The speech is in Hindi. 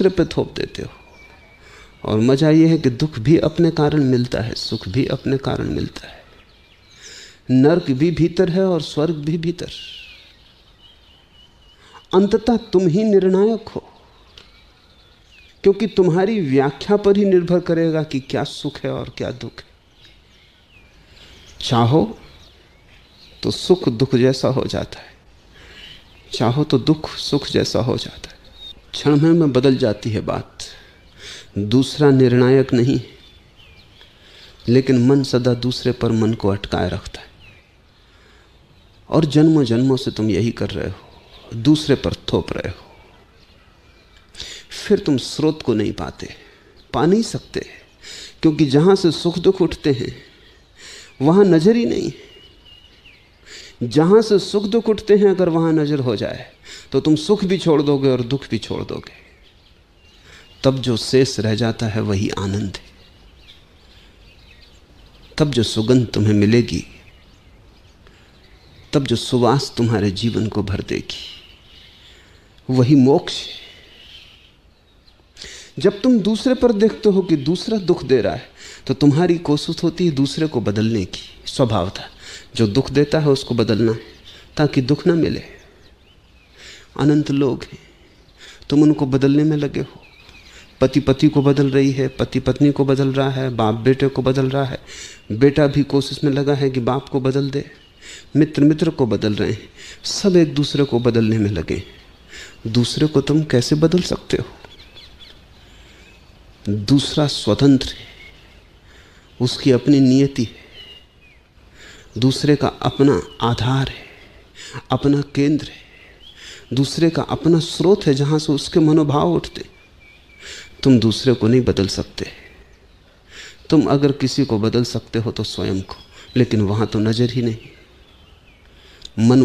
दूसरे पे थोप देते हो। और मजा यह है कि दुख भी अपने कारण मिलता है, सुख भी अपने कारण मिलता है। नरक भी भीतर है और स्वर्ग भी भीतर। अंततः तुम ही निर्णायक हो, क्योंकि तुम्हारी व्याख्या पर ही निर्भर करेगा कि क्या सुख है और क्या दुख है। चाहो तो सुख दुख जैसा हो जाता है, चाहो तो दुख सुख जैसा हो जाता है। क्षण में बदल जाती है बात। दूसरा निर्णायक नहीं, लेकिन मन सदा दूसरे पर मन को अटकाए रखता है। और जन्मों जन्मों से तुम यही कर रहे हो, दूसरे पर थोप रहे हो। फिर तुम स्रोत को नहीं पाते, पा नहीं सकते, क्योंकि जहां से सुख दुख उठते हैं वहां नजर ही नहीं। जहां से सुख दुख उठते हैं अगर वहां नजर हो जाए तो तुम सुख भी छोड़ दोगे और दुख भी छोड़ दोगे। तब जो शेष रह जाता है वही आनंद है। तब जो सुगंध तुम्हें मिलेगी, तब जो सुवास तुम्हारे जीवन को भर देगी, वही मोक्ष है। जब तुम दूसरे पर देखते हो कि दूसरा दुख दे रहा है तो तुम्हारी कोशिश होती है दूसरे को बदलने की। स्वभाव था जो दुख देता है उसको बदलना है ताकि दुख ना मिले। अनंत लोग हैं, तुम उनको बदलने में लगे हो। पति पति को बदल रही है, पति पत्नी को बदल रहा है, बाप बेटे को बदल रहा है, बेटा भी कोशिश में लगा है कि बाप को बदल दे, मित्र मित्र को बदल रहे हैं, सब एक दूसरे को बदलने में लगे। दूसरे को तुम कैसे बदल सकते हो? दूसरा स्वतंत्र है, उसकी अपनी नियति है, दूसरे का अपना आधार है, अपना केंद्र है, दूसरे का अपना स्रोत है जहां से उसके मनोभाव उठते। तुम दूसरे को नहीं बदल सकते। तुम अगर किसी को बदल सकते हो तो स्वयं को, लेकिन वहां तो नजर ही नहीं। मन